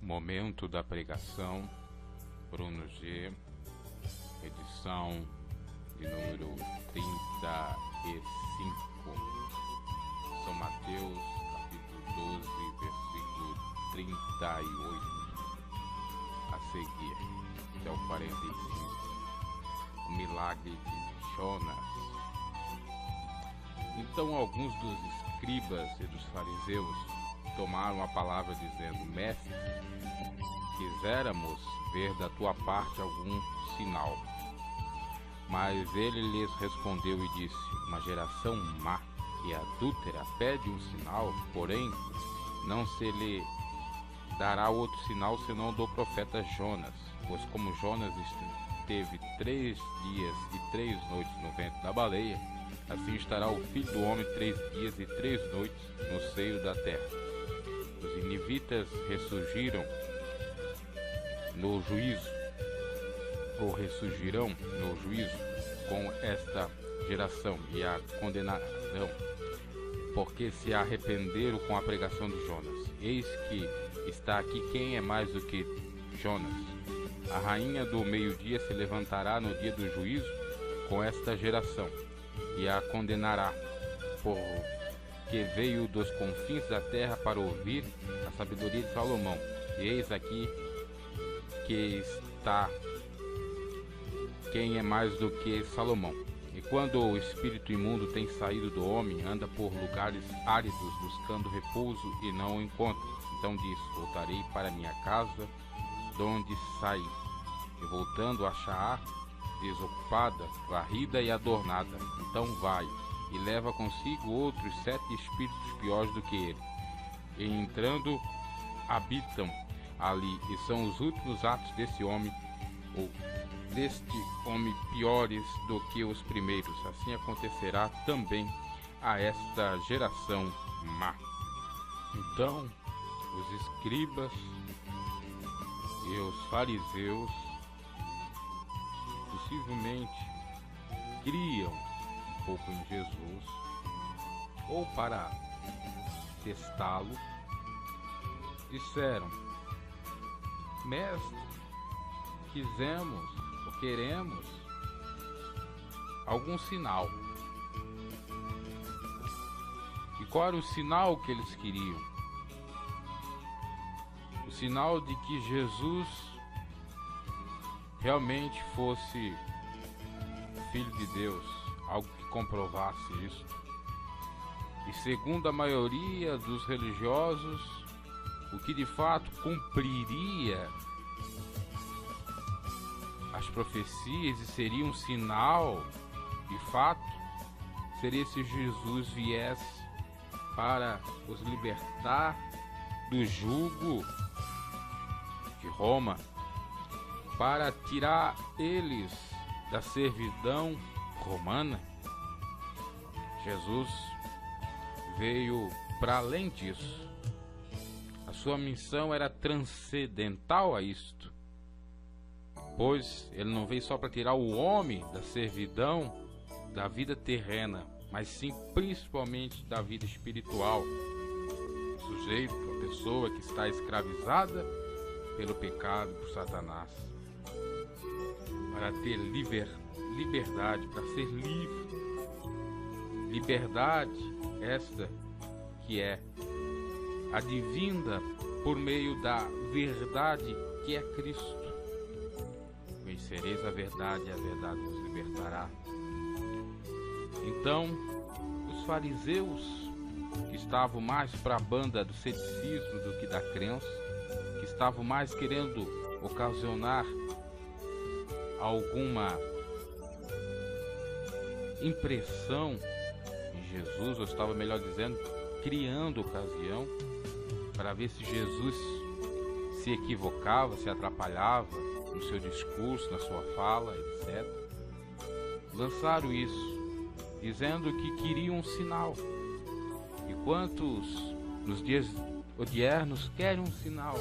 Momento da pregação, Bruno G, edição de número 35, São Mateus, capítulo 12, versículo 38, a seguir, até o 45, o milagre de Jonas. Então alguns dos escribas e dos fariseus tomaram a palavra dizendo: Mestre, quiséramos ver da tua parte algum sinal. Mas ele lhes respondeu e disse: Uma geração má e adúltera pede um sinal, porém não se lhe dará outro sinal senão do profeta Jonas. Pois como Jonas esteve 3 dias e 3 noites no ventre da baleia, assim estará o Filho do Homem 3 dias e 3 noites no seio da terra. Os ninivitas ressurgirão no juízo com esta geração e a condenarão, porque se arrependeram com a pregação de Jonas. Eis que está aqui quem é mais do que Jonas. A rainha do meio-dia se levantará no dia do juízo com esta geração e a condenará, porque veio dos confins da terra para ouvir a sabedoria de Salomão. E eis aqui que está quem é mais do que Salomão. E quando o espírito imundo tem saído do homem, anda por lugares áridos buscando repouso e não o encontra. Então diz: Voltarei para minha casa, de onde saí. E voltando achar desocupada, varrida e adornada. Então vai e leva consigo outros 7 espíritos piores do que ele. E entrando, habitam ali, e são os últimos atos deste homem piores do que os primeiros. Assim acontecerá também a esta geração má. Então os escribas e os fariseus possivelmente criam um pouco em Jesus, ou para testá-lo, disseram: Mestre, queremos algum sinal. E qual era o sinal que eles queriam? O sinal de que Jesus realmente fosse Filho de Deus, algo que comprovasse isso. E segundo a maioria dos religiosos, o que de fato cumpriria as profecias e seria um sinal de fato, seria se Jesus viesse para os libertar do jugo de Roma, para tirar eles da servidão romana. Jesus veio para além disso. A sua missão era transcendental a isto, pois ele não veio só para tirar o homem da servidão da vida terrena, mas sim principalmente da vida espiritual. O sujeito, a pessoa que está escravizada pelo pecado, por Satanás, para ter liberdade, para ser livre. Liberdade esta que é advinda por meio da verdade que é Cristo. Conhecereis a verdade e a verdade vos libertará. Então, os fariseus, que estavam mais para a banda do ceticismo do que da crença, que estavam mais querendo ocasionar alguma impressão em Jesus, ou estava melhor dizendo, criando ocasião para ver se Jesus se equivocava, se atrapalhava no seu discurso, na sua fala, etc. Lançaram isso, dizendo que queriam um sinal. E quantos nos dias odiernos querem um sinal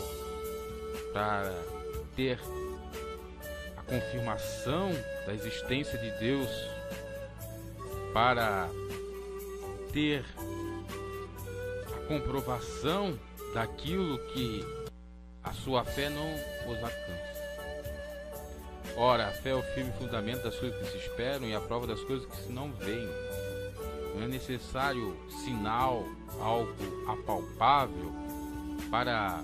para ter a confirmação da existência de Deus, para ter a comprovação daquilo que a sua fé não os alcança. Ora, a fé é o firme fundamento das coisas que se esperam e a prova das coisas que se não veem. Não é necessário sinal, algo apalpável, para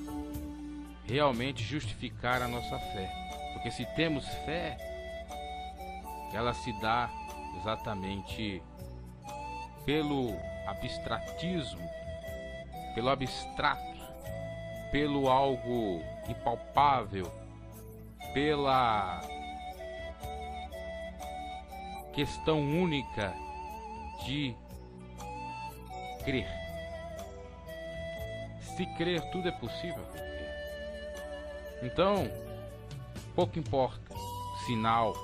realmente justificar a nossa fé. Porque se temos fé, ela se dá exatamente pelo abstratismo, pelo abstrato, pelo algo impalpável, pela questão única de crer. Se crer, tudo é possível. Então, pouco importa o sinal.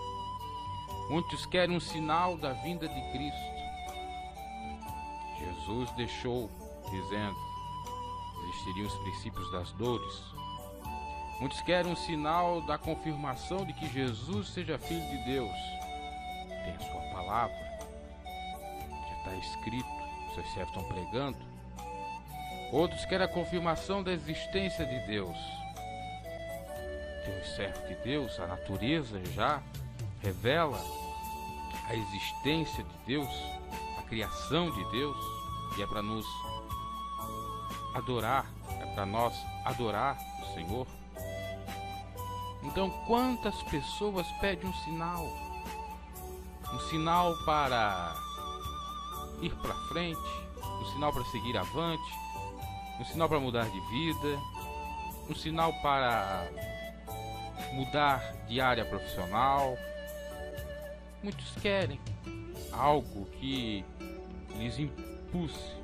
Muitos querem um sinal da vinda de Cristo. Jesus deixou dizendo: existiriam os princípios das dores. Muitos querem um sinal da confirmação de que Jesus seja Filho de Deus. Tem a sua palavra, já está escrito, seus servos estão pregando. Outros querem a confirmação da existência de Deus. Tem os servos de Deus, a natureza já revela a existência de Deus, a criação de Deus, e é para nos adorar, é para nós adorar o Senhor. Então, quantas pessoas pedem um sinal? Um sinal para ir para frente, um sinal para seguir avante, um sinal para mudar de vida, um sinal para mudar de área profissional. Muitos querem algo que lhes impulse,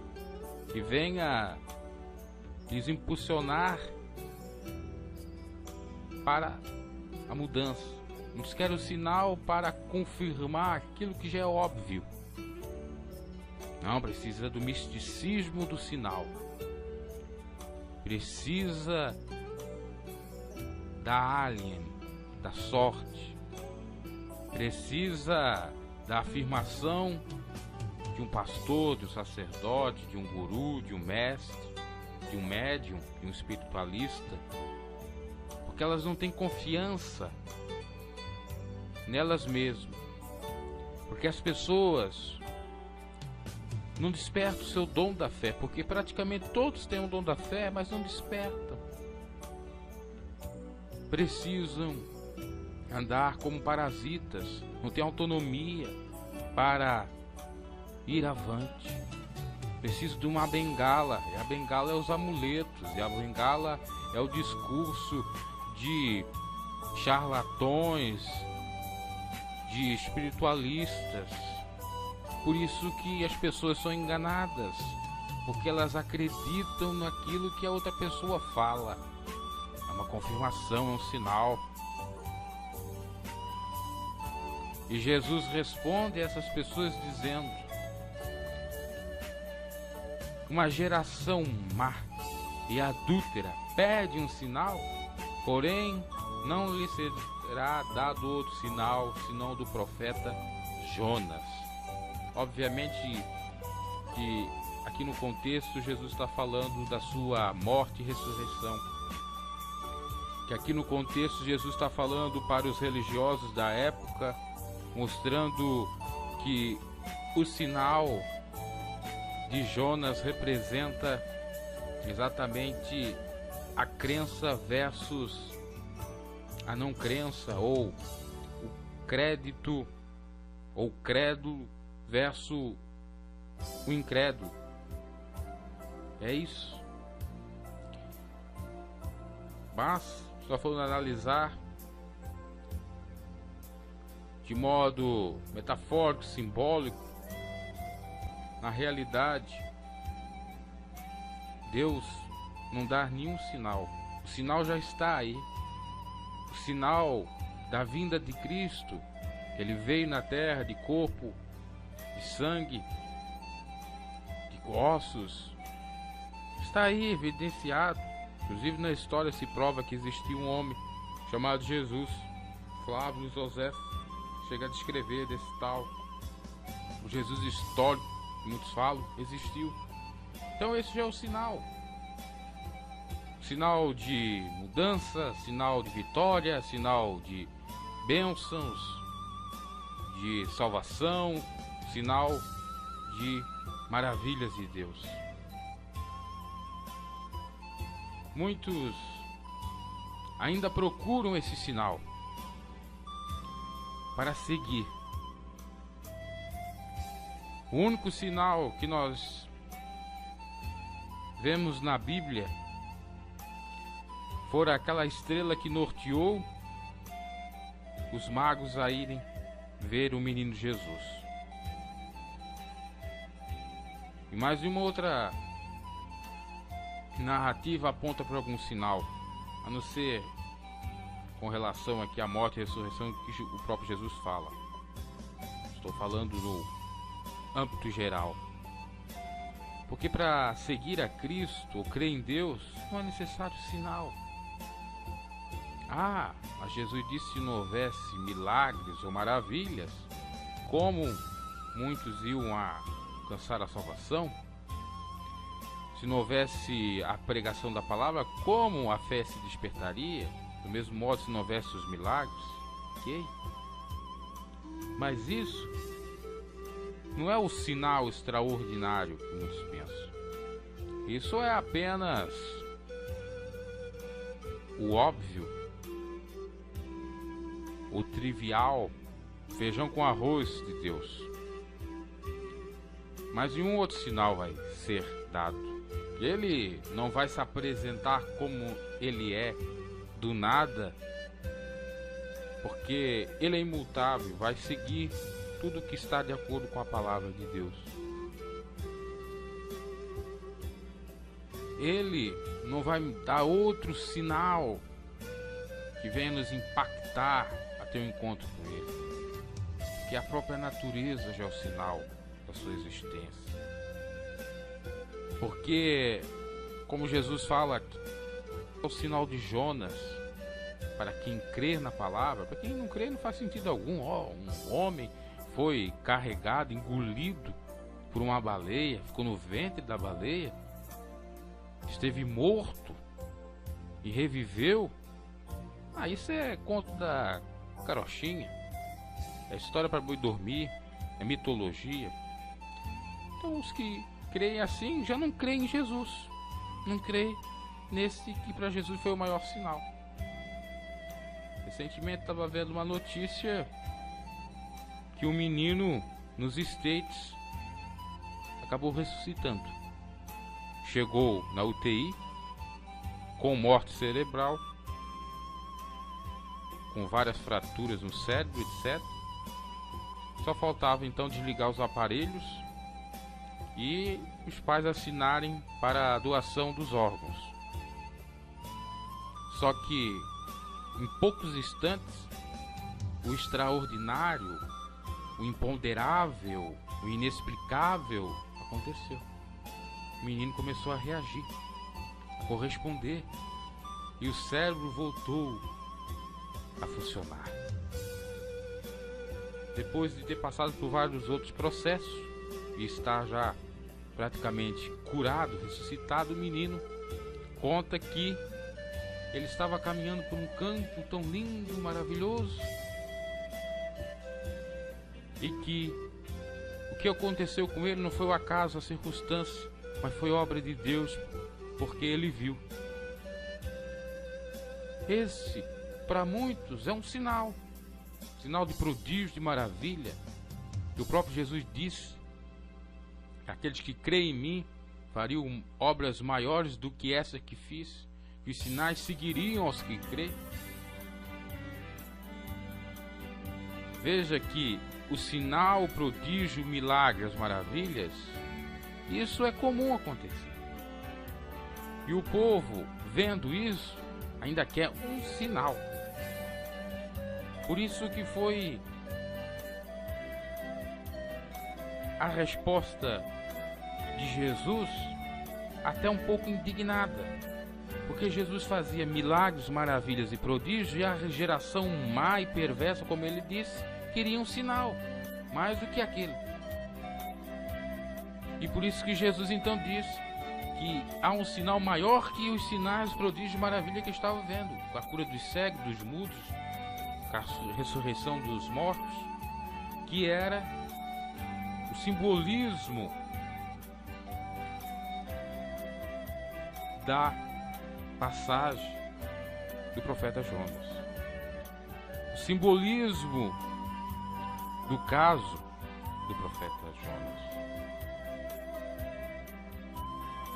que venha lhes impulsionar para a mudança. Muitos querem o sinal para confirmar aquilo que já é óbvio. Não, precisa do misticismo do sinal. Precisa da alien, da sorte. Precisa da afirmação de um pastor, de um sacerdote, de um guru, de um mestre, de um médium, de um espiritualista. Porque elas não têm confiança nelas mesmas. Porque as pessoas não despertam o seu dom da fé, porque praticamente todos têm um dom da fé, mas não despertam. Precisam andar como parasitas, não têm autonomia para ir avante. Preciso de uma bengala, e a bengala é os amuletos, e a bengala é o discurso de charlatões, de espiritualistas. Por isso que as pessoas são enganadas, porque elas acreditam naquilo que a outra pessoa fala. É uma confirmação, é um sinal. E Jesus responde a essas pessoas dizendo: uma geração má e adúltera pede um sinal, porém não lhe será dado outro sinal senão do profeta Jonas. Obviamente que aqui no contexto Jesus está falando da sua morte e ressurreição. Que aqui no contexto Jesus está falando para os religiosos da época, mostrando que o sinal de Jonas representa exatamente a crença versus a não crença, ou o crédito ou credo versus o incrédulo. É isso. Mas, só for analisar de modo metafórico, simbólico, na realidade, Deus não dá nenhum sinal. O sinal já está aí. O sinal da vinda de Cristo. Ele veio na terra de corpo, de sangue, de ossos. Está aí evidenciado. Inclusive na história se prova que existia um homem chamado Jesus. Flávio José chega a descrever desse tal. O Jesus histórico, que muitos falam, existiu. Então esse já é o sinal. sinal de mudança, sinal de vitória, sinal de bênçãos, de salvação, sinal de maravilhas de Deus. Muitos ainda procuram esse sinal para seguir. O único sinal que nós vemos na Bíblia foi aquela estrela que norteou os magos a irem ver o menino Jesus. E mais uma outra narrativa aponta para algum sinal, a não ser com relação aqui à morte e ressurreição que o próprio Jesus fala. Estou falando no âmbito geral. Porque para seguir a Cristo ou crer em Deus não é necessário sinal. Mas Jesus disse que se não houvesse milagres ou maravilhas, como muitos iam alcançar a salvação? Se não houvesse a pregação da palavra, como a fé se despertaria? Do mesmo modo, se não houvesse os milagres, ok? Mas isso não é o sinal extraordinário que muitos pensam. Isso é apenas o óbvio, o trivial, feijão com arroz de Deus. Mas um outro sinal vai ser dado. Ele não vai se apresentar como ele é do nada, porque ele é imutável, vai seguir tudo que está de acordo com a palavra de Deus. Ele não vai dar outro sinal que venha nos impactar a ter um encontro com ele, que a própria natureza já é o sinal da sua existência. Porque, como Jesus fala, é o sinal de Jonas para quem crer na palavra. Para quem não crê não faz sentido algum. Um homem foi carregado, engolido por uma baleia, ficou no ventre da baleia, esteve morto e reviveu. Isso é conto da carochinha, é história para boi dormir, é mitologia. Então os que creem assim já não creem em Jesus, não creem nesse que para Jesus foi o maior sinal. Recentemente estava vendo uma notícia que um menino nos States acabou ressuscitando. Chegou na UTI com morte cerebral, com várias fraturas no cérebro, etc. Só faltava então desligar os aparelhos e os pais assinarem para a doação dos órgãos. Só que em poucos instantes o extraordinário, o imponderável, o inexplicável aconteceu. O menino começou a reagir, a corresponder, e o cérebro voltou a funcionar. Depois de ter passado por vários outros processos e estar já praticamente curado, ressuscitado, o menino conta que ele estava caminhando por um campo tão lindo, maravilhoso, e que o que aconteceu com ele não foi o acaso, a circunstância, mas foi obra de Deus, porque ele viu. Esse, para muitos, é um sinal de prodígio, de maravilha, que o próprio Jesus disse: aqueles que creem em mim fariam obras maiores do que essa que fiz, e os sinais seguiriam aos que creem. Veja que o sinal, o prodígio, o milagre, as maravilhas, isso é comum acontecer. E o povo, vendo isso, ainda quer um sinal. Por isso que foi a resposta de Jesus até um pouco indignada, porque Jesus fazia milagres, maravilhas e prodígios, e a geração má e perversa, como ele disse, queria um sinal, mais do que aquele. E por isso que Jesus então disse que há um sinal maior que os sinais, prodígios e maravilha que estava vendo, a cura dos cegos, dos mudos, a ressurreição dos mortos, que era o simbolismo da passagem do profeta Jonas, o simbolismo do caso do profeta Jonas.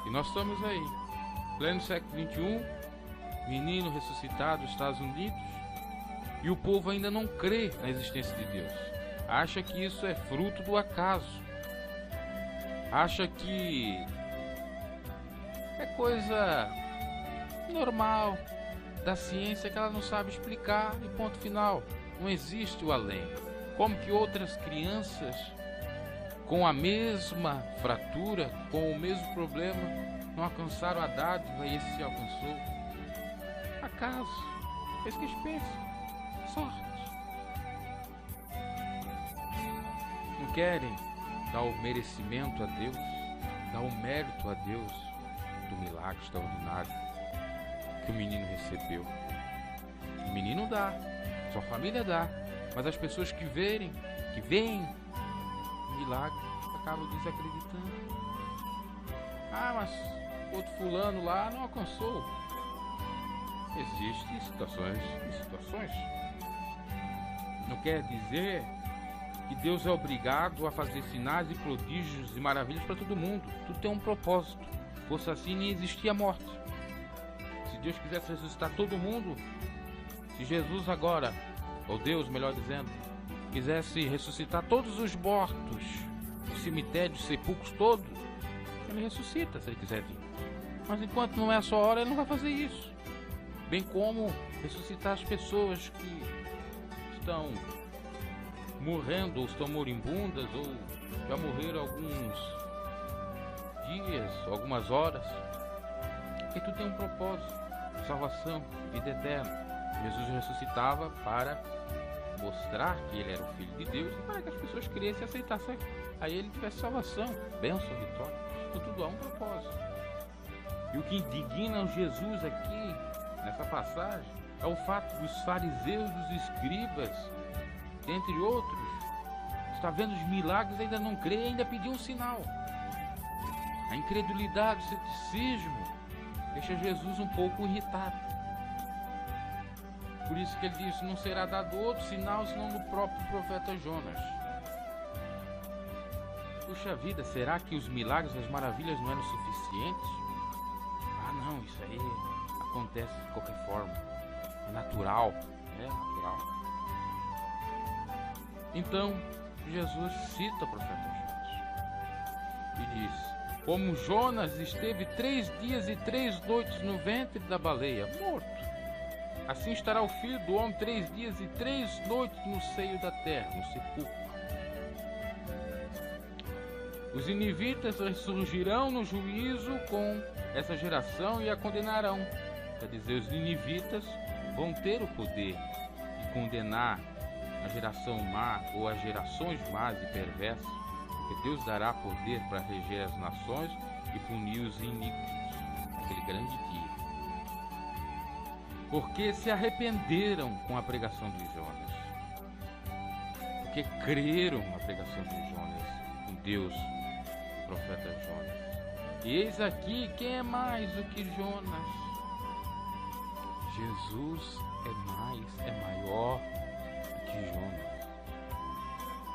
E nós estamos aí, pleno século XXI, menino ressuscitado nos Estados Unidos, e o povo ainda não crê na existência de Deus. Acha que isso é fruto do acaso. Acha que é coisa normal da ciência que ela não sabe explicar e ponto final. Não existe o além. Como que outras crianças com a mesma fratura, com o mesmo problema, não alcançaram a dádiva e esse se alcançou? Acaso. É isso que eles pensam. Sorte. Não querem dar o merecimento a Deus, dar o mérito a Deus do milagre extraordinário que o menino recebeu. O menino dá, sua família dá, mas as pessoas que veem o milagre acabam desacreditando. Ah, mas outro fulano lá não alcançou. Existem situações e situações. Não quer dizer que Deus é obrigado a fazer sinais e prodígios e maravilhas para todo mundo. Tudo tem um propósito. Fosse assim, nem existia morte. Se Deus quisesse ressuscitar todo mundo, se Jesus agora, ou Deus, melhor dizendo, quisesse ressuscitar todos os mortos, os cemitérios, os sepulcros todos, ele ressuscita se ele quiser vir. Mas enquanto não é a sua hora, ele não vai fazer isso. Bem como ressuscitar as pessoas que estão morrendo, ou estão moribundas, ou já morreram alguns dias, algumas horas. Porque tudo tem um propósito, salvação, vida eterna. Jesus ressuscitava para mostrar que ele era o Filho de Deus e para que as pessoas crescem e aceitassem a ele, tivesse salvação, bênção, vitória. Então tudo há um propósito. E o que indigna Jesus aqui, nessa passagem, é o fato dos fariseus, dos escribas, dentre outros, está vendo os milagres, ainda não crê, ainda pediu um sinal. A incredulidade, o ceticismo deixa Jesus um pouco irritado. Por isso que ele disse: não será dado outro sinal senão do próprio profeta Jonas. Puxa vida, será que os milagres e as maravilhas não eram suficientes? Ah não, isso aí acontece de qualquer forma, é natural, Então Jesus cita o profeta Jonas e diz: como Jonas esteve 3 dias e 3 noites no ventre da baleia, morto, assim estará o Filho do Homem 3 dias e 3 noites no seio da terra, no sepulcro. Os ninivitas ressurgirão no juízo com essa geração e a condenarão. Quer dizer, os ninivitas vão ter o poder de condenar a geração má ou as gerações más e perversas, porque Deus dará poder para reger as nações e punir os iníquos naquele grande dia. Porque se arrependeram com a pregação de Jonas, porque creram na pregação de Jonas, em Deus, o profeta Jonas. E eis aqui, quem é mais do que Jonas? Jesus é maior do que Jonas.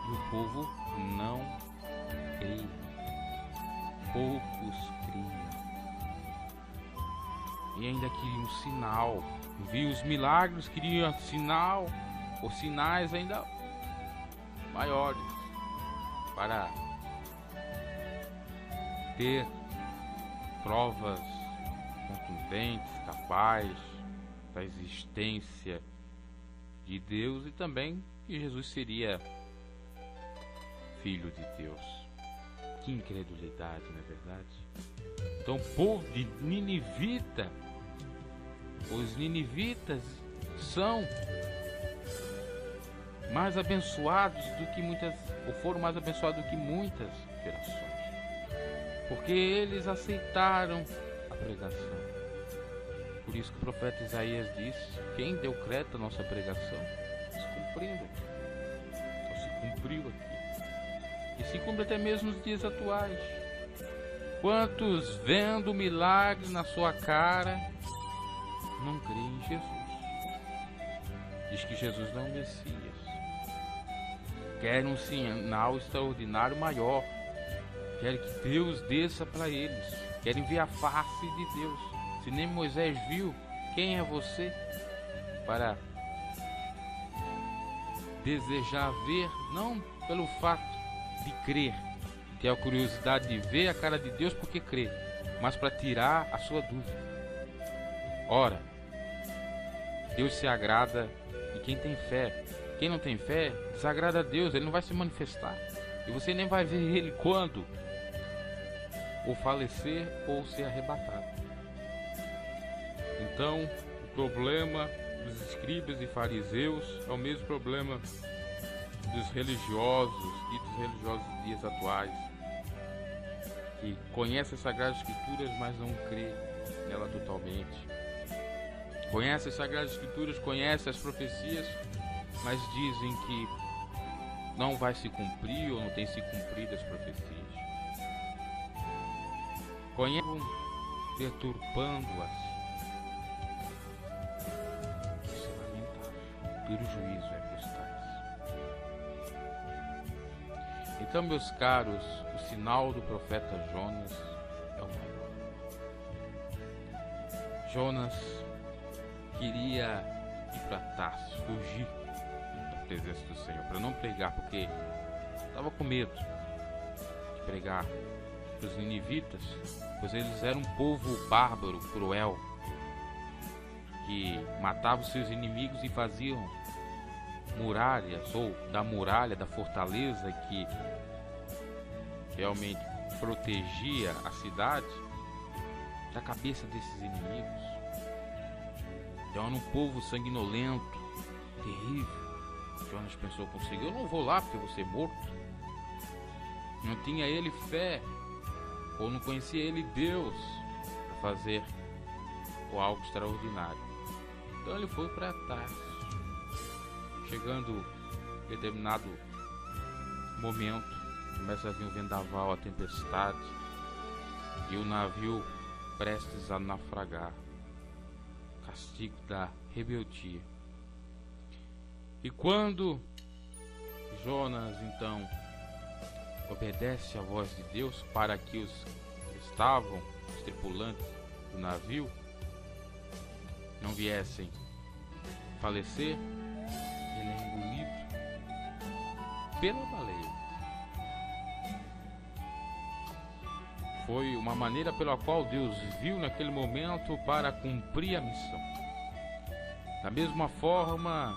E o povo não crê. Poucos criam. E ainda queriam um sinal. Viam os milagres, queriam sinal, ou sinais ainda maiores, para ter provas contundentes, capazes da existência de Deus e também que Jesus seria Filho de Deus. Que incredulidade, não é verdade? Então, o povo de Ninivita, os ninivitas são mais abençoados do que muitas, ou foram mais abençoados do que muitas gerações. porque eles aceitaram a pregação. Por isso que o profeta Isaías disse: quem deu crédito à nossa pregação? Se cumprindo aqui. Ou se cumpriu aqui. E se cumpre até mesmo nos dias atuais. Quantos, vendo o milagre na sua cara, não creem em Jesus? Diz que Jesus não é o Messias. Querem um sinal extraordinário maior. Querem que Deus desça para eles. Querem ver a face de Deus. Se nem Moisés viu, quem é você para desejar ver? Não pelo fato de crer, ter a curiosidade de ver a cara de Deus porque crê, mas para tirar a sua dúvida. Ora, Deus se agrada de quem tem fé. Quem não tem fé desagrada a Deus, ele não vai se manifestar. E você nem vai ver ele quando? Ou falecer ou ser arrebatado. Então, o problema dos escribas e fariseus é o mesmo problema dos religiosos e dos religiosos dos dias atuais, que conhecem as Sagradas Escrituras, mas não crê nela totalmente. Conhecem as Sagradas Escrituras, conhecem as profecias, mas dizem que não vai se cumprir ou não tem se cumprido as profecias. Conhecem, deturpando-as. Isso é lamentável. Duro juízo é para os tais. Então, meus caros, o sinal do profeta Jonas é o maior. Jonas queria ir para Tarso, fugir da presença do Senhor, para não pregar, porque estava com medo de pregar para os ninivitas, pois eles eram um povo bárbaro, cruel, que matava os seus inimigos e faziam muralhas, ou da muralha, da fortaleza que realmente protegia a cidade, da cabeça desses inimigos. Então era um povo sanguinolento, terrível. Jonas pensou consigo: eu não vou lá porque eu vou ser morto. Não tinha ele fé, ou não conhecia ele Deus para fazer algo extraordinário. Então ele foi para Tarso. Chegando em determinado momento, começa a vir um vendaval, a tempestade, e o navio prestes a naufragar. Castigo da rebeldia. E quando Jonas então obedece à voz de Deus para que os tripulantes do navio não viessem falecer, ele é engolido pela baleia. Foi uma maneira pela qual Deus viu naquele momento para cumprir a missão. Da mesma forma,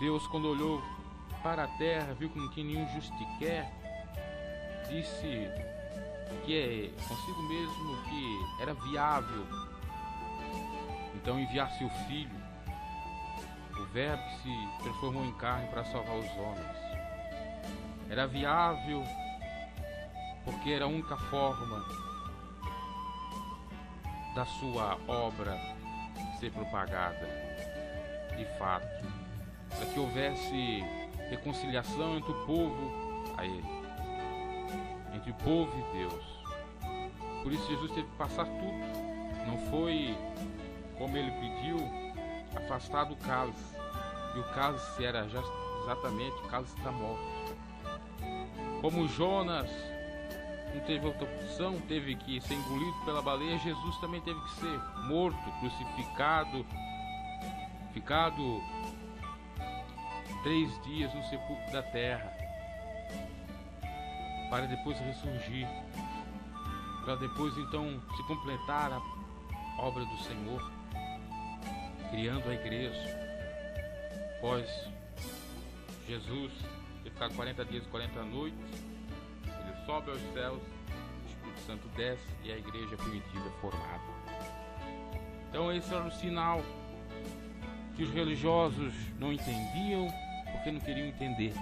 Deus, quando olhou para a terra, viu que não tinha nenhum justiquer, disse que consigo mesmo que era viável então enviar seu filho. O Verbo se transformou em carne para salvar os homens. Era viável porque era a única forma da sua obra ser propagada de fato, para que houvesse reconciliação entre o povo a ele, entre o povo e Deus. Por isso Jesus teve que passar tudo. Não foi, como ele pediu, afastar do cálice. E o cálice era exatamente o cálice da morte. Como Jonas não teve outra opção, teve que ser engolido pela baleia, Jesus também teve que ser morto, crucificado, ficado 3 dias no sepulcro da terra, para depois ressurgir, para depois então se completar a obra do Senhor, criando a igreja. Após Jesus ter ficado 40 dias e 40 noites, ele sobe aos céus, o Espírito Santo desce e a igreja primitiva é formada. Então esse era o sinal que os religiosos não entendiam, porque não queriam entender.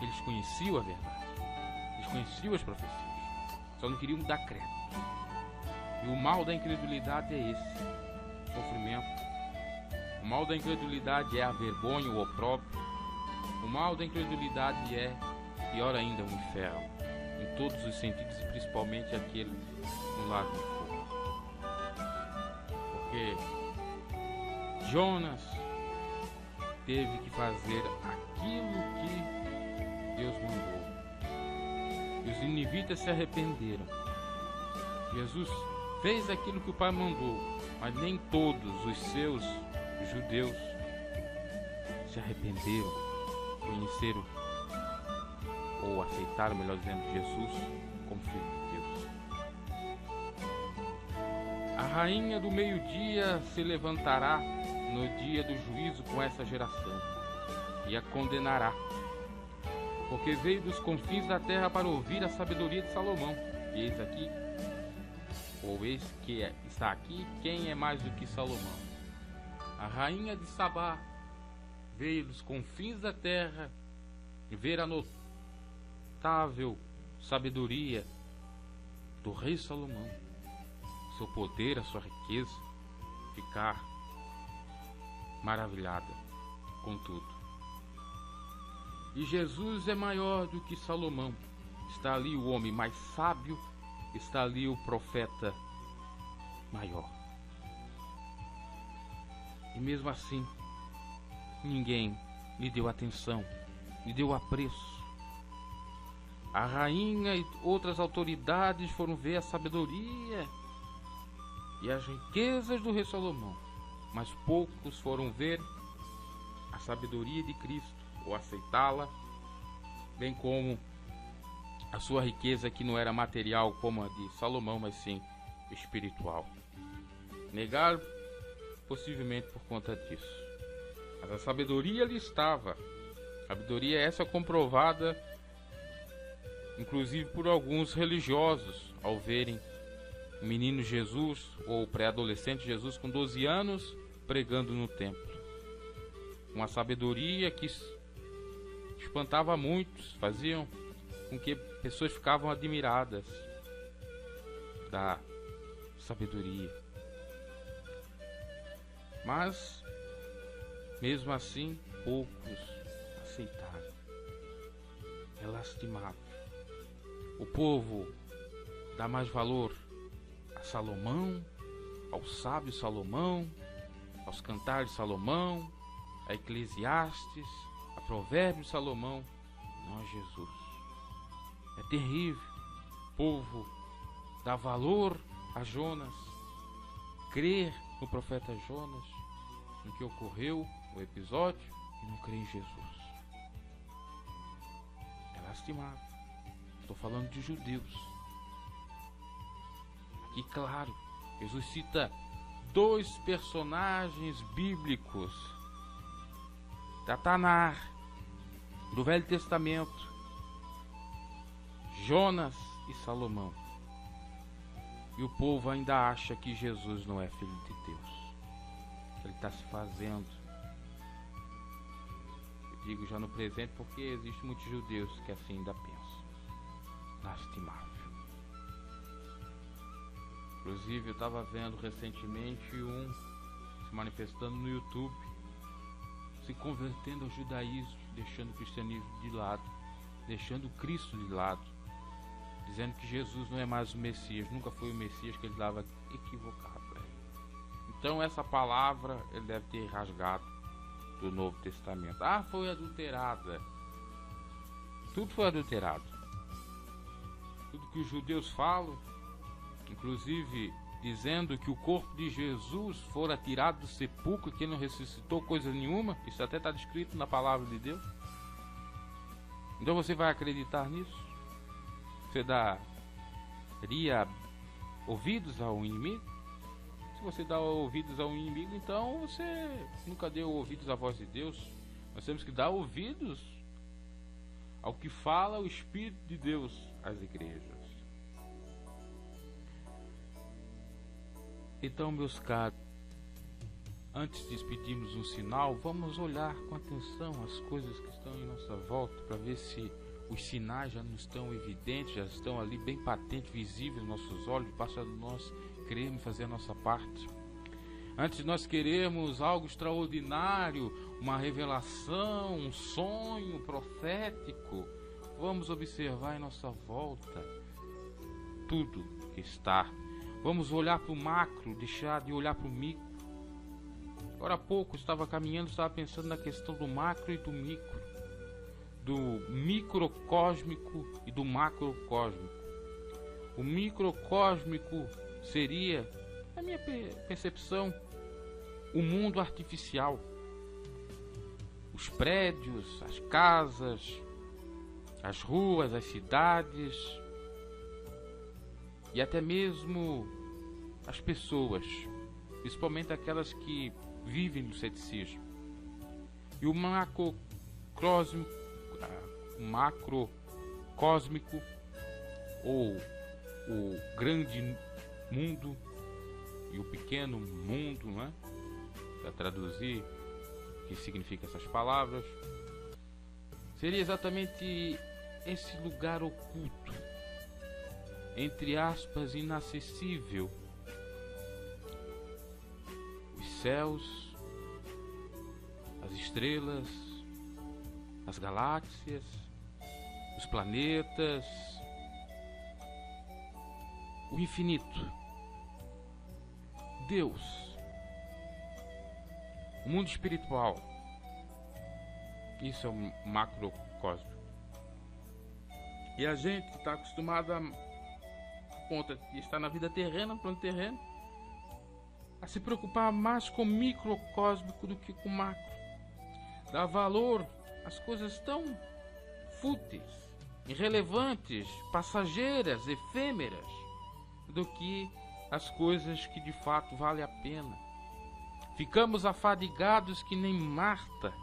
Eles conheciam a verdade, eles conheciam as profecias, só não queriam dar crédito. E o mal da incredulidade é esse: sofrimento. O mal da incredulidade é a vergonha, o opróbrio. O mal da incredulidade é, pior ainda, o inferno, em todos os sentidos, e principalmente aquele no lago de fogo. Porque Jonas teve que fazer aquilo que Deus mandou. E os ninivitas se arrependeram. Jesus fez aquilo que o Pai mandou, mas nem todos os seus judeus se arrependeram, conheceram ou aceitaram, melhor dizendo, Jesus como Filho de Deus. A rainha do meio-dia se levantará no dia do juízo com essa geração e a condenará, porque veio dos confins da terra para ouvir a sabedoria de Salomão. E eis aqui, ou eis que está aqui, quem é mais do que Salomão? A rainha de Sabá veio dos confins da terra ver a notável sabedoria do rei Salomão, seu poder, a sua riqueza, ficar maravilhada com tudo. E Jesus é maior do que Salomão. Está ali o homem mais sábio, está ali o profeta maior. E mesmo assim, ninguém lhe deu atenção, lhe deu apreço. A rainha e outras autoridades foram ver a sabedoria e as riquezas do rei Salomão, mas poucos foram ver a sabedoria de Cristo, ou aceitá-la, bem como a sua riqueza, que não era material como a de Salomão, mas sim espiritual. Negaram, possivelmente por conta disso. Mas a sabedoria ali estava. Sabedoria essa comprovada, inclusive por alguns religiosos, ao verem o menino Jesus, ou o pré-adolescente Jesus, com 12 anos, pregando no templo. Uma sabedoria que espantava muitos, faziam com que pessoas ficavam admiradas da sabedoria. Mas, mesmo assim, poucos aceitaram. É lastimável. O povo dá mais valor a Salomão, ao sábio Salomão, aos cantares de Salomão, a Eclesiastes, a Provérbios de Salomão, não a Jesus. É terrível. O povo dá valor a Jonas, crer no profeta Jonas, no que ocorreu, o episódio, e não crê em Jesus. É lastimável. Estou falando de judeus. Aqui, claro, Jesus cita dois personagens bíblicos da Tanar, do Velho Testamento: Jonas e Salomão. E o povo ainda acha que Jesus não é filho de Deus. Ele está se fazendo. Eu digo já no presente porque existem muitos judeus que assim ainda pensam. Lastimável. Inclusive eu estava vendo recentemente um se manifestando no YouTube, se convertendo ao judaísmo, deixando o cristianismo de lado, deixando o Cristo de lado, dizendo que Jesus não é mais o Messias, nunca foi o Messias, que ele estava equivocado. Então essa palavra ele deve ter rasgado do Novo Testamento. Ah, foi adulterada. Tudo foi adulterado. Tudo que os judeus falam, inclusive dizendo que o corpo de Jesus fora tirado do sepulcro, que ele não ressuscitou coisa nenhuma, isso até está descrito na palavra de Deus. Então você vai acreditar nisso? Você daria ouvidos ao inimigo? Se você dá ouvidos ao inimigo, então você nunca deu ouvidos à voz de Deus. Nós temos que dar ouvidos ao que fala o Espírito de Deus às igrejas. Então, meus caros, antes de pedirmos um sinal, vamos olhar com atenção as coisas que estão em nossa volta, para ver se os sinais já não estão evidentes, já estão ali bem patentes, visíveis nos nossos olhos, basta nós queremos fazer a nossa parte. Antes de nós queremos algo extraordinário, uma revelação, um sonho profético, vamos observar em nossa volta tudo que está. Vamos olhar para o macro, deixar de olhar para o micro. Agora há pouco eu estava caminhando, estava pensando na questão do macro e do micro, do microcósmico e do macrocósmico. O microcósmico seria, na minha percepção, o mundo artificial. Os prédios, as casas, as ruas, as cidades e até mesmo as pessoas, principalmente aquelas que vivem no ceticismo. E o macrocósmico ou o grande mundo e o pequeno mundo, né? Para traduzir o que significa essas palavras, seria exatamente esse lugar oculto, entre aspas, inacessível. Os céus, as estrelas, as galáxias, os planetas, o infinito, Deus, o mundo espiritual. Isso é o macrocosmo. E a gente está acostumado a ponta de estar na vida terrena, no plano terreno, a se preocupar mais com o microcósmico do que com o macro. Dar valor às coisas tão fúteis, irrelevantes, passageiras, efêmeras, do que as coisas que de fato valem a pena. Ficamos afadigados que nem Marta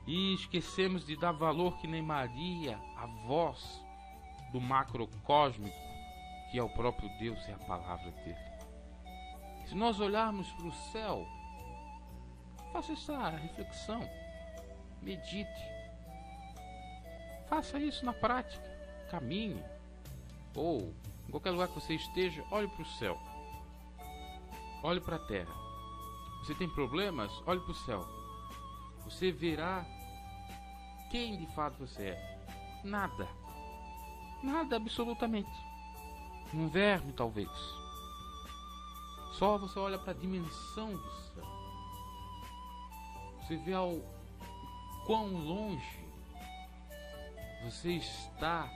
e esquecemos de dar valor que nem Maria, a voz do macrocósmico, que é o próprio Deus e a palavra dele. Se nós olharmos para o céu, faça essa reflexão, medite, faça isso na prática, caminhe, ou em qualquer lugar que você esteja, olhe para o céu, olhe para a terra. Você tem problemas? Olhe para o céu. Você verá quem de fato você é. Nada, nada absolutamente. Um verme talvez. Só você olha para a dimensão do céu. Você vê ao quão longe você está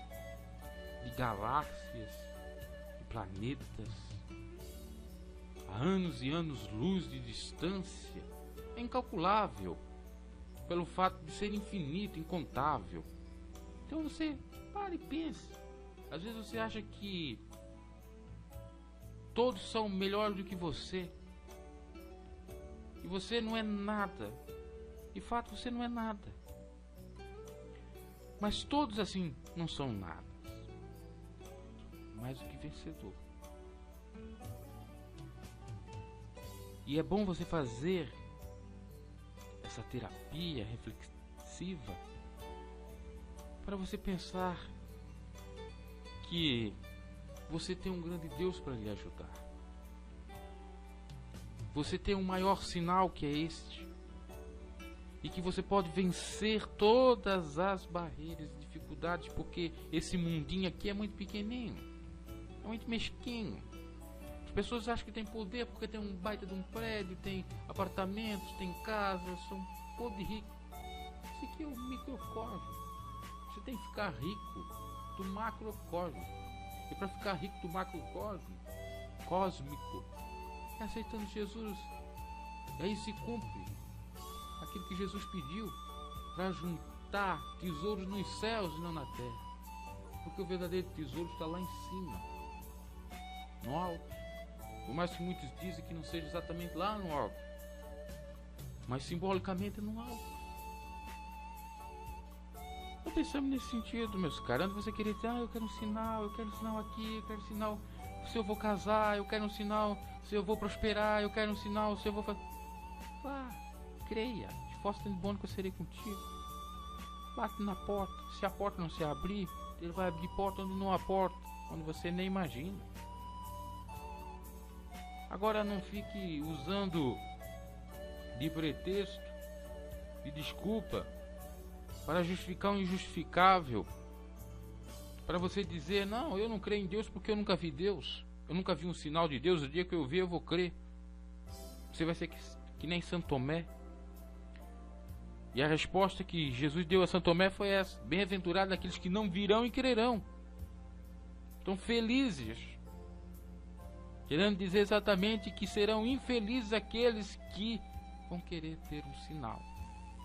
de galáxias, de planetas, a anos e anos-luz de distância. É incalculável, pelo fato de ser infinito, incontável. Então você para e pense. Às vezes você acha que todos são melhores do que você, e você não é nada. De fato você não é nada. Mas todos assim não são nada. Mais do que vencedor. E é bom você fazer essa terapia reflexiva para você pensar que você tem um grande Deus para lhe ajudar. Você tem um maior sinal que é este. E que você pode vencer todas as barreiras e dificuldades, porque esse mundinho aqui é muito pequenininho, é muito mesquinho. As pessoas acham que tem poder porque tem um baita de um prédio, tem apartamentos, tem casas, são povo de rico. Isso aqui é o microcosmo. Você tem que ficar rico do macrocosmo. E para ficar rico do macrocosmo cósmico, é aceitando Jesus. E aí se cumpre aquilo que Jesus pediu, para juntar tesouros nos céus e não na terra. Porque o verdadeiro tesouro está lá em cima, no alto. Por mais que muitos dizem que não seja exatamente lá no alto, mas simbolicamente é no alto. Então pensamos nesse sentido, meus caras. Antes você queria dizer, eu quero um sinal aqui, eu quero um sinal se eu vou casar, eu quero um sinal se eu vou prosperar, eu quero um sinal se eu vou fazer. Vá, creia, esforça-te no bom que eu serei contigo. bate na porta. Se a porta não se abrir, ele vai abrir porta onde não há porta, onde você nem imagina. Agora não fique usando de pretexto, de desculpa, para justificar o injustificável. Para você dizer, não, eu não creio em Deus porque eu nunca vi Deus. Eu nunca vi um sinal de Deus. O dia que eu ver, eu vou crer. Você vai ser que nem Santo Tomé. E a resposta que Jesus deu a Santo Tomé foi essa: bem-aventurados aqueles que não virão e crerão. Estão felizes. Querendo dizer exatamente que serão infelizes aqueles que vão querer ter um sinal.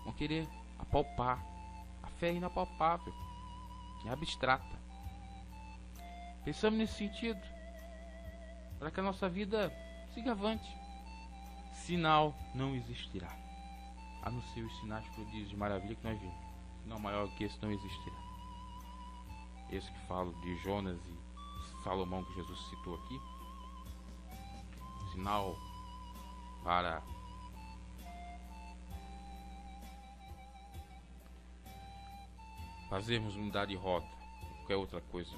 Vão querer apalpar. A fé é inapalpável. É abstrata. Pensamos nesse sentido. Para que a nossa vida siga avante. Sinal não existirá. A não ser os sinais, prodígios de maravilha que nós vimos. Sinal maior que esse não existirá. Esse que falo de Jonas e Salomão que Jesus citou aqui. Sinal para fazermos mudar de rota, qualquer outra coisa.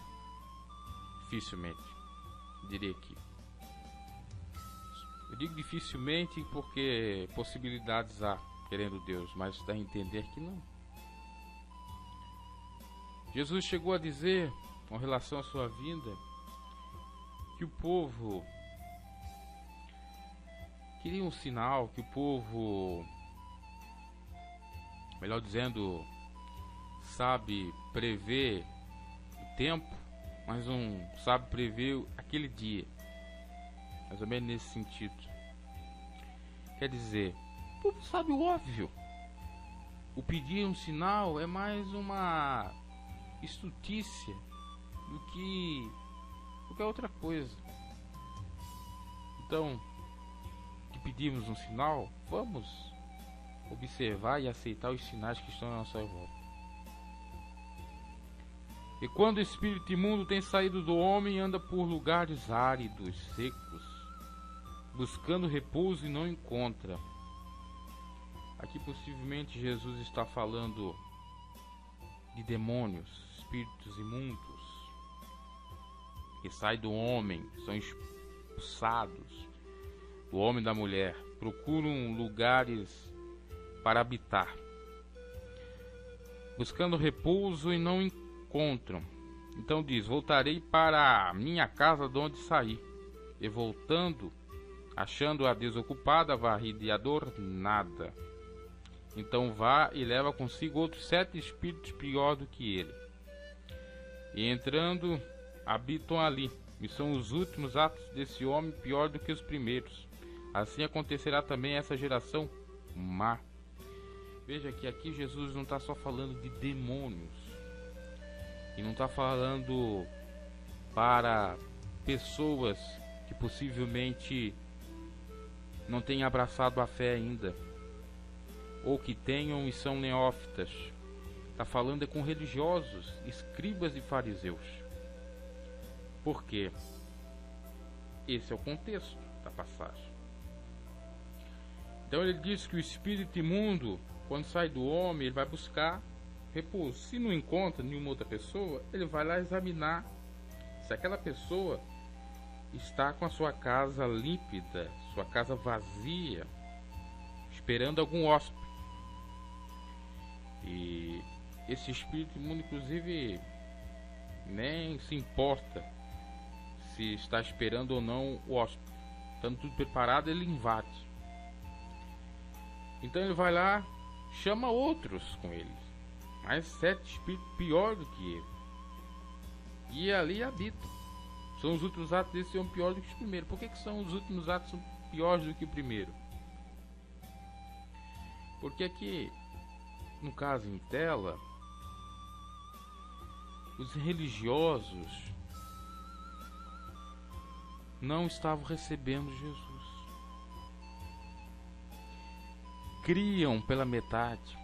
Dificilmente, diria que. Eu digo dificilmente porque possibilidades há, querendo Deus, mas dá a entender que não. Jesus chegou a dizer, com relação à sua vinda, que o povo queria um sinal, que o povo, melhor dizendo, sabe prever o tempo, mas não sabe prever aquele dia. Mais ou menos nesse sentido. Quer dizer, o povo sabe o óbvio. O pedir um sinal é mais uma estutícia do que qualquer outra coisa. Então, que pedimos um sinal, vamos observar e aceitar os sinais que estão à nossa volta. E quando o espírito imundo tem saído do homem, anda por lugares áridos, secos, buscando repouso e não encontra. Aqui possivelmente Jesus está falando de demônios, espíritos imundos, que saem do homem, são expulsados do homem e da mulher, procuram lugares para habitar, buscando repouso e não encontram. Então diz: voltarei para a minha casa de onde saí. E voltando, achando-a desocupada, varrida e adornada, então vá e leva consigo outros 7 espíritos pior do que ele. E entrando, habitam ali. E são os últimos atos desse homem pior do que os primeiros. Assim acontecerá também essa geração má. Veja que aqui Jesus não está só falando de demônios. E não está falando para pessoas que possivelmente não tenham abraçado a fé ainda, ou que tenham e são neófitas. Está falando com religiosos, escribas e fariseus. Por quê? Esse é o contexto da passagem. Então ele diz que o espírito imundo, quando sai do homem, ele vai buscar repouso. Se não encontra nenhuma outra pessoa, ele vai lá examinar se aquela pessoa está com a sua casa límpida, sua casa vazia, esperando algum hóspede. E esse espírito imundo, inclusive, nem se importa se está esperando ou não o hóspede. Estando tudo preparado, ele invade. Então ele vai lá, chama outros com ele, mais 7 espíritos pior do que ele, e ali habitam. São os últimos atos desse homem pior do que os primeiros. Por que são os últimos atos piores do que o primeiro? Porque aqui, no caso em tela, os religiosos não estavam recebendo Jesus. Criam pela metade.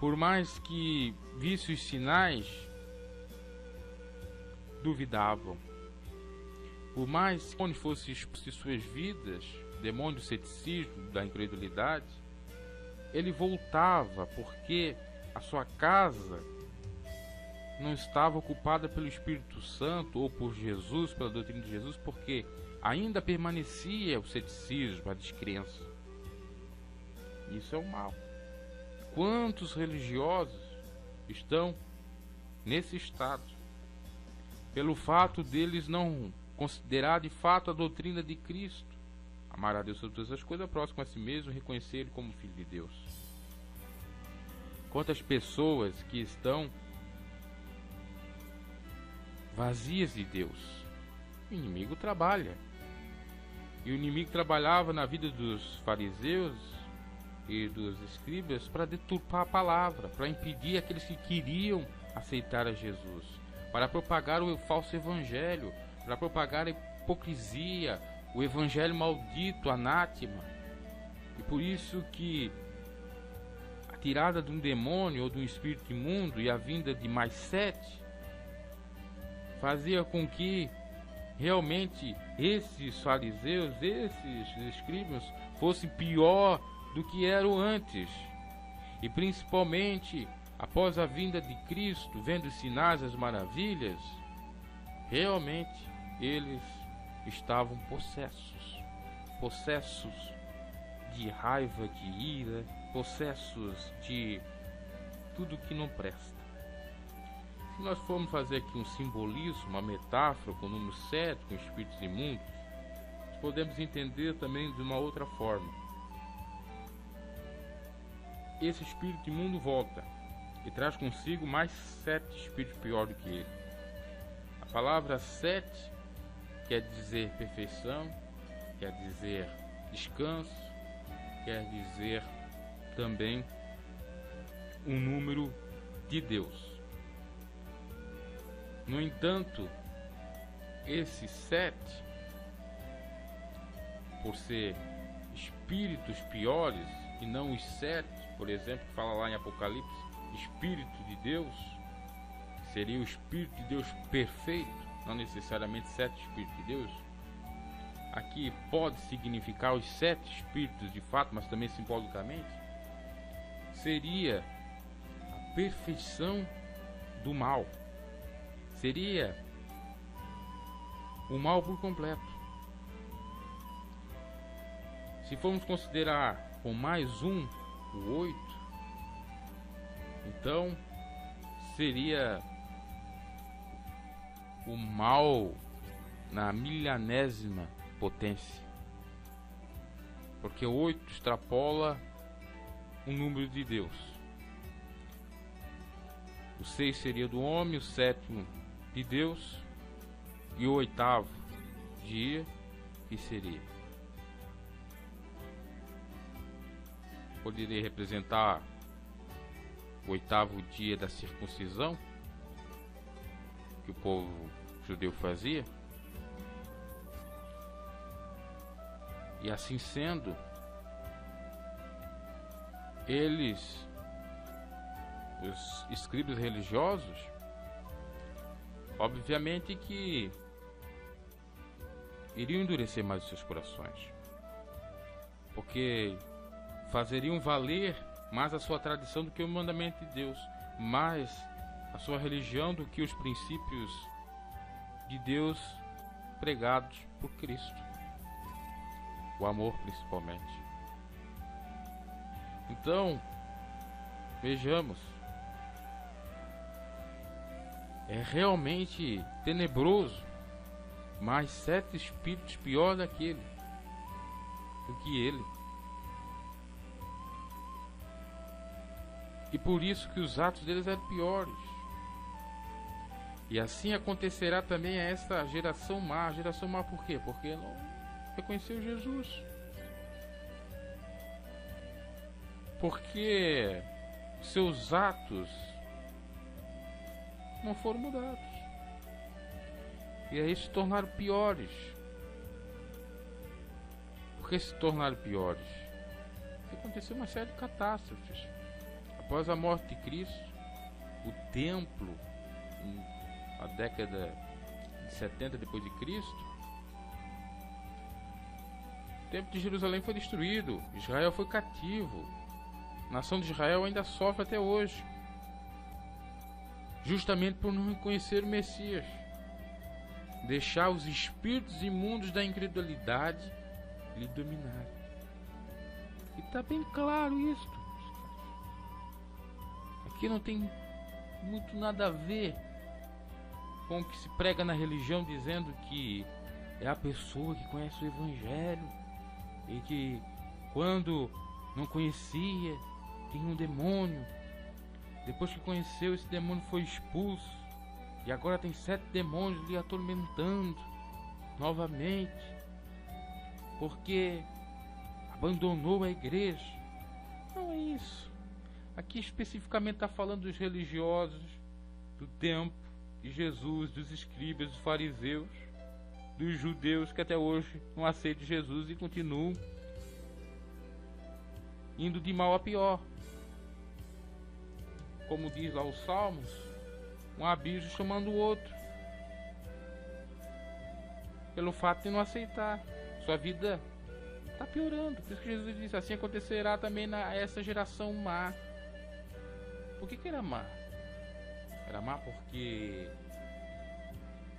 Por mais que vissem os sinais, duvidavam. Por mais que onde fossem suas vidas, demônio do ceticismo, da incredulidade, ele voltava porque a sua casa não estava ocupada pelo Espírito Santo ou por Jesus, pela doutrina de Jesus, porque ainda permanecia o ceticismo, a descrença. Isso é o mal. Quantos religiosos estão nesse estado? Pelo fato deles não considerar de fato a doutrina de Cristo. Amar a Deus sobre todas as coisas, próximo a si mesmo, reconhecer Ele como Filho de Deus. Quantas pessoas que estão vazias de Deus. O inimigo trabalha. E o inimigo trabalhava na vida dos fariseus e dos escribas para deturpar a palavra, para impedir aqueles que queriam aceitar a Jesus, para propagar o falso evangelho, para propagar a hipocrisia, o evangelho maldito, anátema. E por isso que a tirada de um demônio ou de um espírito imundo e a vinda de mais 7 fazia com que realmente esses fariseus, esses escribas, fossem pior do que eram antes. E principalmente após a vinda de Cristo, vendo os sinais, as maravilhas, realmente eles estavam possessos de raiva, de ira, possessos de tudo que não presta. Se nós formos fazer aqui um simbolismo, uma metáfora com o número 7, com espíritos imundos, podemos entender também de uma outra forma. Esse espírito imundo volta e traz consigo mais 7 espíritos piores do que ele. A palavra 7 quer dizer perfeição, quer dizer descanso, quer dizer também um número de Deus. No entanto, esses 7, por ser espíritos piores e não os 7, por exemplo, que fala lá em Apocalipse, Espírito de Deus, que seria o Espírito de Deus perfeito, não necessariamente 7 Espíritos de Deus. Aqui pode significar os 7 Espíritos de fato, mas também simbolicamente, seria a perfeição do mal, seria o mal por completo. Se formos considerar com mais um, o 8, então seria o mal na milionésima potência, porque o 8 extrapola o número de Deus. O 6 seria do homem, o 7º de Deus e o 8º dia, que seria? Poderia representar o 8º dia da circuncisão que o povo judeu fazia. E assim sendo, eles, os escribas religiosos, obviamente que iriam endurecer mais os seus corações, porque fazeriam valer mais a sua tradição do que o mandamento de Deus, mais a sua religião do que os princípios de Deus pregados por Cristo, o amor principalmente. Então, vejamos, é realmente tenebroso, mais 7 espíritos pior do que ele. E por isso que os atos deles eram piores. E assim acontecerá também a essa geração má. Geração má por quê? Porque não reconheceu Jesus. Porque seus atos não foram mudados. E aí se tornaram piores. Por que se tornaram piores? Porque aconteceu uma série de catástrofes. Após a morte de Cristo, o templo, na década de 70 depois de Cristo, o templo de Jerusalém foi destruído, Israel foi cativo. A nação de Israel ainda sofre até hoje, justamente por não reconhecer o Messias, deixar os espíritos imundos da incredulidade lhe dominarem. E está bem claro isso. Aqui não tem muito nada a ver com o que se prega na religião, dizendo que é a pessoa que conhece o Evangelho e que quando não conhecia tinha um demônio, depois que conheceu, esse demônio foi expulso e agora tem 7 demônios lhe atormentando novamente porque abandonou a igreja. Não é isso. Aqui especificamente está falando dos religiosos do tempo de Jesus, dos escribas, dos fariseus, dos judeus que até hoje não aceitam Jesus e continuam indo de mal a pior. Como diz lá os Salmos, um abismo chamando o outro, pelo fato de não aceitar. Sua vida está piorando. Por isso que Jesus disse: assim acontecerá também essa geração má. Por que era má? Era má porque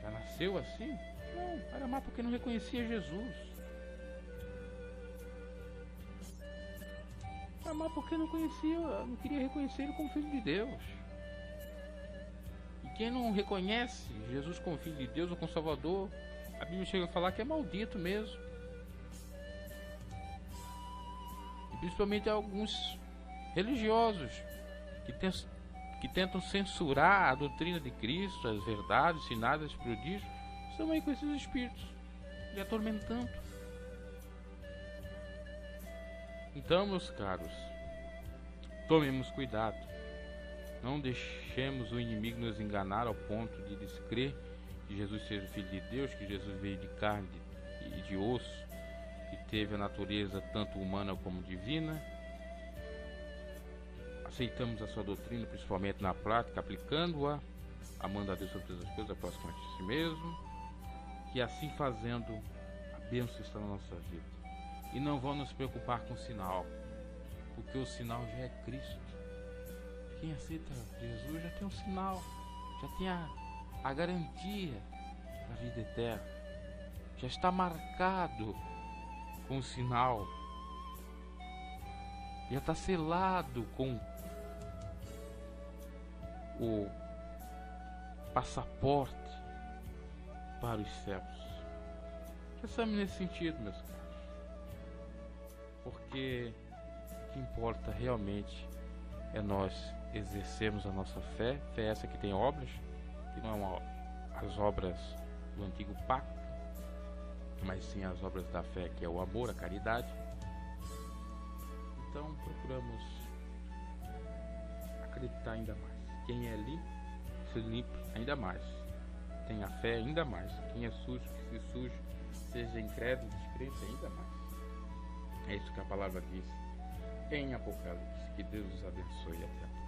já nasceu assim? Não, era má porque não reconhecia Jesus. Era má porque não queria reconhecer ele como Filho de Deus. E quem não reconhece Jesus como Filho de Deus ou como Salvador, a Bíblia chega a falar que é maldito mesmo. E principalmente alguns religiosos que tentam censurar a doutrina de Cristo, as verdades, sinais, prodígios, estão aí com esses espíritos lhe atormentando. Então, meus caros, tomemos cuidado. Não deixemos o inimigo nos enganar ao ponto de descrer que Jesus seja o Filho de Deus, que Jesus veio de carne e de osso, que teve a natureza tanto humana como divina. Aceitamos a sua doutrina, principalmente na prática, aplicando-a, amando a Deus sobre todas as coisas, próximo a si mesmo, que assim fazendo, a bênção está na nossa vida. E não vamos nos preocupar com o sinal, porque o sinal já é Cristo. Quem aceita Jesus já tem um sinal, já tem a garantia da vida eterna, já está marcado com o sinal, já está selado com o passaporte para os céus. Pensamos nesse sentido, meus caros, porque o que importa realmente é nós exercermos a nossa fé essa que tem obras, que não as obras do antigo pacto, mas sim as obras da fé, que é o amor, a caridade. Então procuramos acreditar ainda mais. Quem é limpo, se limpe ainda mais. Tenha fé ainda mais. Quem é sujo, que se suje. Seja incrédulo, descrente ainda mais. É isso que a palavra diz em Apocalipse. Que Deus os abençoe até a próxima.